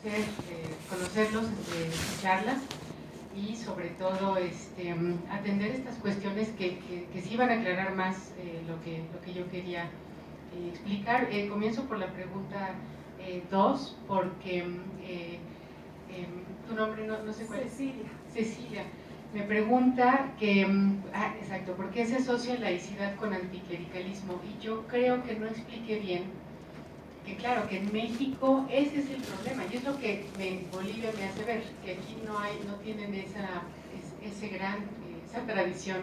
placer conocerlos, escucharlas y sobre todo atender estas cuestiones que sí van a aclarar más lo que yo quería explicar. Comienzo por la pregunta 2, porque tu nombre no sé cuál es. Cecilia. Me pregunta que, exacto, ¿por qué se asocia laicidad con anticlericalismo? Y yo creo que no expliqué bien que claro, que en México ese es el problema, y es lo que Bolivia me hace ver, que aquí no tienen esa tradición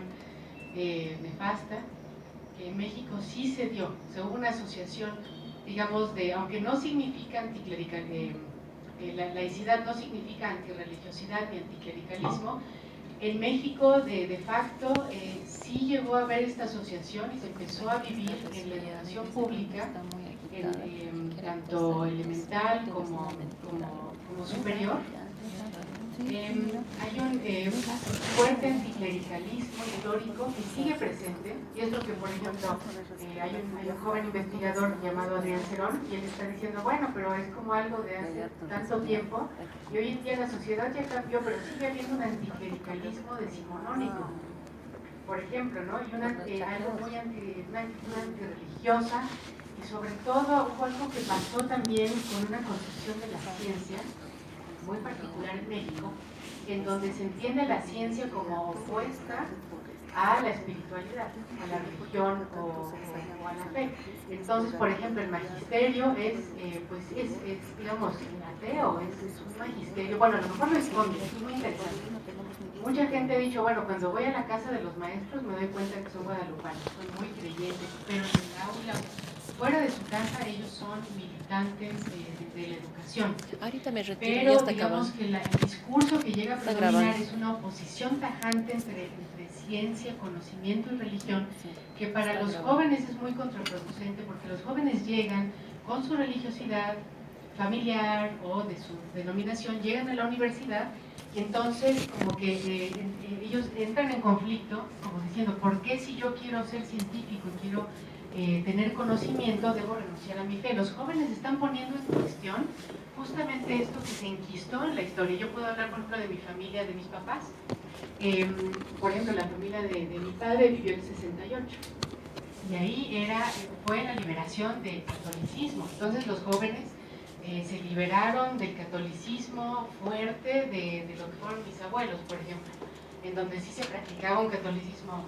nefasta, que en México sí se dio, hubo una asociación, digamos, aunque no significa anticlerical, la laicidad no significa antirreligiosidad ni anticlericalismo. En México, de facto, sí llegó a haber esta asociación y se empezó a vivir en la educación pública, tanto elemental como superior. Hay un fuerte anticlericalismo histórico que sigue presente, y es lo que, por ejemplo, hay un joven investigador llamado Adrián Cerón, y él está diciendo, bueno, pero es como algo de hace tanto tiempo, y hoy en día la sociedad ya cambió, pero sigue habiendo un anticlericalismo decimonónico, por ejemplo, ¿no? Y algo muy antirreligiosa, y sobre todo hubo algo que pasó también con una concepción de la ciencia muy particular en México, en donde se entiende la ciencia como opuesta a la espiritualidad, a la religión o a la fe. Entonces, por ejemplo, el magisterio es digamos, ateo, es un magisterio, bueno, a lo mejor lo esconde, es muy interesante. Mucha gente ha dicho, bueno, cuando voy a la casa de los maestros me doy cuenta que son guadalupanos, son muy creyentes, pero en el aula, fuera de su casa, ellos son militantes de la educación. Ahorita me retiro, Pero ya está digamos acabando. que el discurso que llega a Está predominar grabando. es una oposición tajante entre ciencia, conocimiento y religión, que para los jóvenes es muy contraproducente, porque los jóvenes llegan con su religiosidad familiar o de su denominación, llegan a la universidad y entonces como que ellos entran en conflicto, como diciendo, ¿por qué si yo quiero ser científico y quiero tener conocimiento, debo renunciar a mi fe? Los jóvenes están poniendo en cuestión justamente esto que se enquistó en la historia. Yo puedo hablar, por ejemplo, de mi familia, de mis papás. Por ejemplo, la familia de mi padre vivió el 68. Y ahí fue la liberación del catolicismo. Entonces los jóvenes se liberaron del catolicismo fuerte de lo que fueron mis abuelos, por ejemplo, en donde sí se practicaba un catolicismo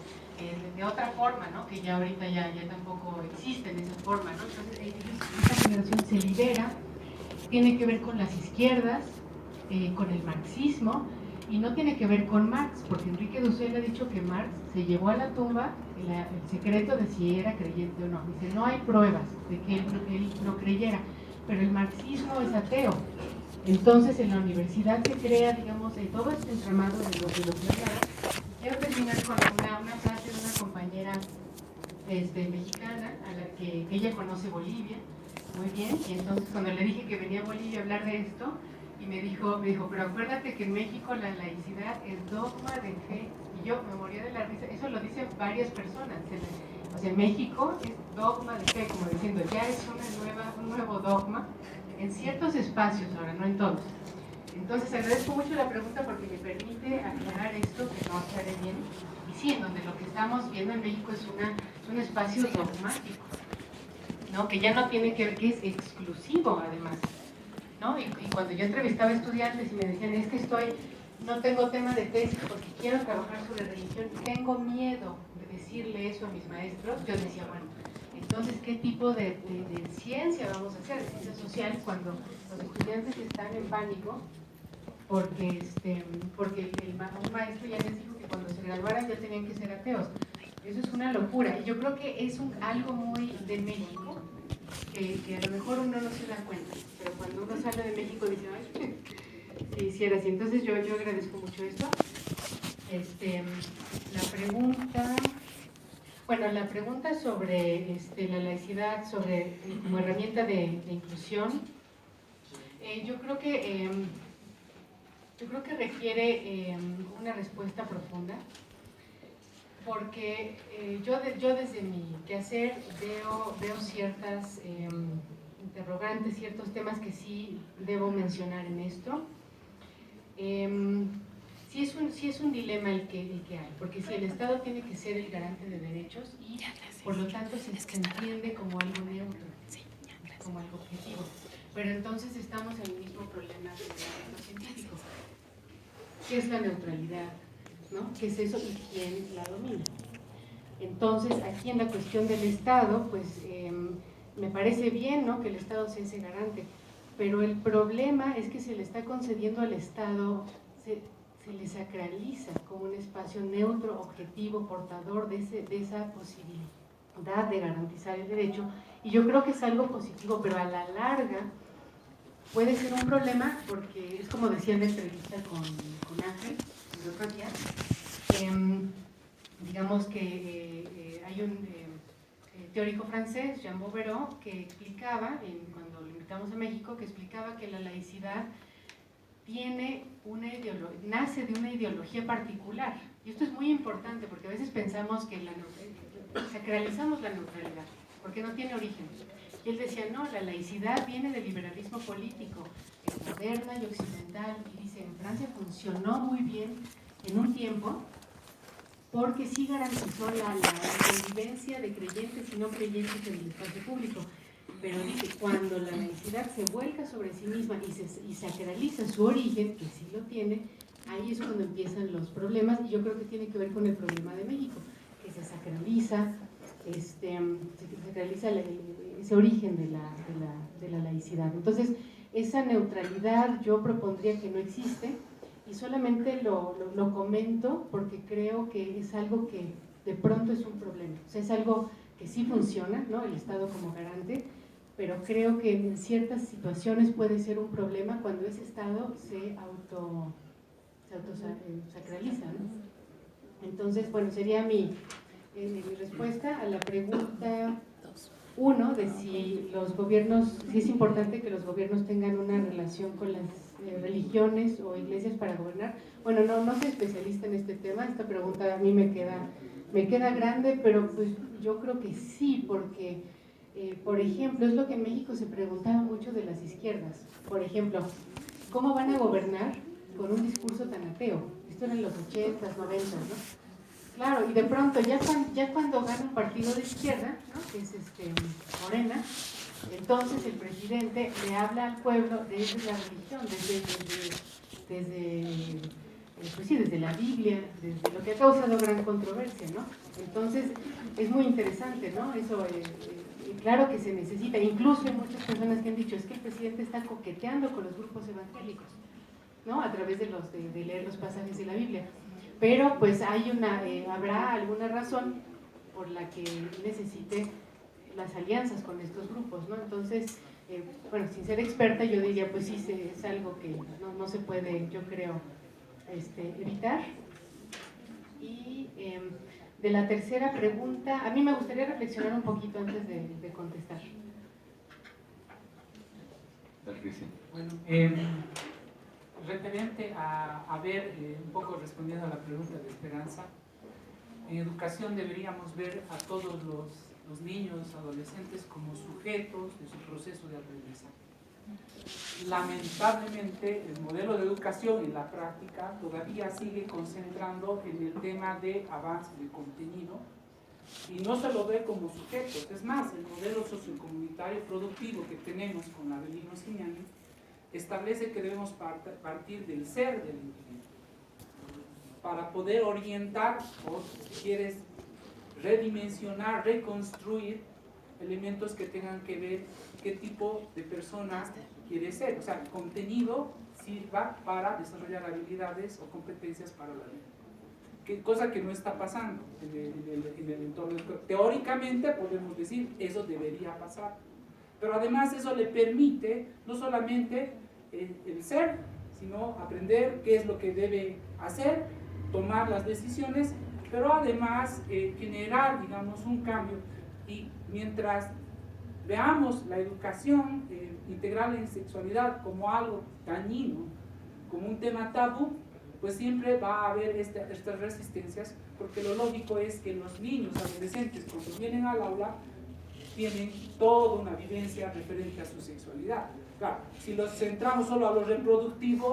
de otra forma, ¿no? Que ya ahorita ya tampoco existe en esa forma, ¿no? Entonces esta generación se libera, tiene que ver con las izquierdas, con el marxismo, y no tiene que ver con Marx, porque Enrique Dussel ha dicho que Marx se llevó a la tumba el secreto de si era creyente o no. Dice, no hay pruebas de que él no creyera, pero el marxismo es ateo. Entonces en la universidad se crea, digamos, todo este entramado de los tratados. Quiero terminar con una frase de una compañera mexicana, a la que ella conoce Bolivia muy bien, y entonces cuando le dije que venía a Bolivia a hablar de esto, y me dijo, pero acuérdate que en México la laicidad es dogma de fe, y yo me moría de la risa. Eso lo dicen varias personas, o sea, en México es dogma de fe, como diciendo, ya es un nuevo dogma, en ciertos espacios ahora, no en todos. Entonces agradezco mucho la pregunta porque me permite aclarar esto que no aclaré bien, y sí, en donde lo que estamos viendo en México es un espacio dogmático, ¿no? Que ya no tiene que ver, que es exclusivo además, ¿no? Y cuando yo entrevistaba estudiantes y me decían, es que no tengo tema de tesis porque quiero trabajar sobre religión, tengo miedo de decirle eso a mis maestros, yo decía, bueno, entonces, ¿qué tipo de ciencia vamos a hacer, de ciencia social, cuando los estudiantes están en pánico? Porque un maestro ya les dijo que cuando se graduaran ya tenían que ser ateos. Eso es una locura. Y yo creo que es algo muy de México, que a lo mejor uno no se da cuenta, pero cuando uno sale de México dice, ay, si hiciera así. Entonces yo agradezco mucho esto. La pregunta sobre la laicidad, como herramienta de inclusión, yo creo que requiere una respuesta profunda, porque yo desde mi quehacer veo ciertas interrogantes, ciertos temas que sí debo mencionar en esto. Sí es un dilema el que hay, porque si el Estado tiene que ser el garante de derechos y por lo tanto se entiende como algo neutro, como algo objetivo. Pero entonces estamos en el mismo problema del movimiento científico. ¿Qué es la neutralidad? ¿No? ¿Qué es eso y quién la domina? Entonces, aquí en la cuestión del Estado, pues me parece bien, ¿no?, que el Estado sea ese garante, pero el problema es que se le está concediendo al Estado, se le sacraliza como un espacio neutro, objetivo, portador de esa posibilidad de garantizar el derecho, y yo creo que es algo positivo, pero a la larga puede ser un problema, porque es como decía en la entrevista con Ángel el otro día, digamos que hay un teórico francés, Jean Bouvereau, que explicaba, cuando lo invitamos a México, que explicaba que la laicidad nace de una ideología particular. Y esto es muy importante, porque a veces pensamos que sacralizamos la neutralidad, porque no tiene origen. Y él decía, no, la laicidad viene del liberalismo político, moderna y occidental, y dice, en Francia funcionó muy bien en un tiempo, porque sí garantizó la convivencia de creyentes y no creyentes en el espacio público. Pero dice, cuando la laicidad se vuelca sobre sí misma y sacraliza su origen, que sí lo tiene, ahí es cuando empiezan los problemas, y yo creo que tiene que ver con el problema de México, que se sacraliza, ese origen de la laicidad. Entonces, esa neutralidad yo propondría que no existe, y solamente lo comento porque creo que es algo que de pronto es un problema. O sea, es algo que sí funciona, ¿no?, el Estado como garante, pero creo que en ciertas situaciones puede ser un problema cuando ese Estado se autosacraliza, ¿no? Entonces, bueno, sería mi respuesta a la pregunta 1 de si los gobiernos, si es importante que los gobiernos tengan una relación con las religiones o iglesias para gobernar. Bueno, no soy especialista en este tema, esta pregunta a mí me queda grande, pero pues yo creo que sí, porque por ejemplo, es lo que en México se preguntaba mucho de las izquierdas. Por ejemplo, ¿cómo van a gobernar con un discurso tan ateo? Esto era en los 80s, 90s, ¿no? Claro, y de pronto, ya cuando gana un partido de izquierda, ¿no?, que es Morena, entonces el presidente le habla al pueblo desde la religión, desde la Biblia, desde lo que ha causado gran controversia, ¿no? Entonces, es muy interesante, ¿no? Eso, claro que se necesita. Incluso hay muchas personas que han dicho, es que el presidente está coqueteando con los grupos evangélicos, ¿no?, a través de leer los pasajes de la Biblia. Pero pues habrá alguna razón por la que necesite las alianzas con estos grupos, ¿no? Entonces, bueno, sin ser experta, yo diría, pues sí, es algo que no se puede, yo creo, evitar. Y de la tercera pregunta, a mí me gustaría reflexionar un poquito antes de contestar. Bueno, referente a ver, un poco respondiendo a la pregunta de Esperanza, en educación deberíamos ver a todos los niños, adolescentes como sujetos de su proceso de aprendizaje. Lamentablemente, el modelo de educación en la práctica todavía sigue concentrando en el tema de avance de contenido y no se lo ve como sujetos. Es más, el modelo sociocomunitario productivo que tenemos con Avelino Simiani establece que debemos partir del ser del individuo para poder orientar, o si quieres, redimensionar, reconstruir elementos que tengan que ver qué tipo de persona quiere ser. O sea, el contenido sirva para desarrollar habilidades o competencias para la vida. Cosa que no está pasando en el entorno. Teóricamente podemos decir, eso debería pasar. Pero además eso le permite no solamente el ser, sino aprender qué es lo que debe hacer, tomar las decisiones, pero además generar, digamos, un cambio. Y mientras veamos la educación integral en sexualidad como algo dañino, como un tema tabú, pues siempre va a haber estas resistencias, porque lo lógico es que los niños, adolescentes, cuando vienen al aula, tienen toda una vivencia referente a su sexualidad. Claro, si los centramos solo a lo reproductivo,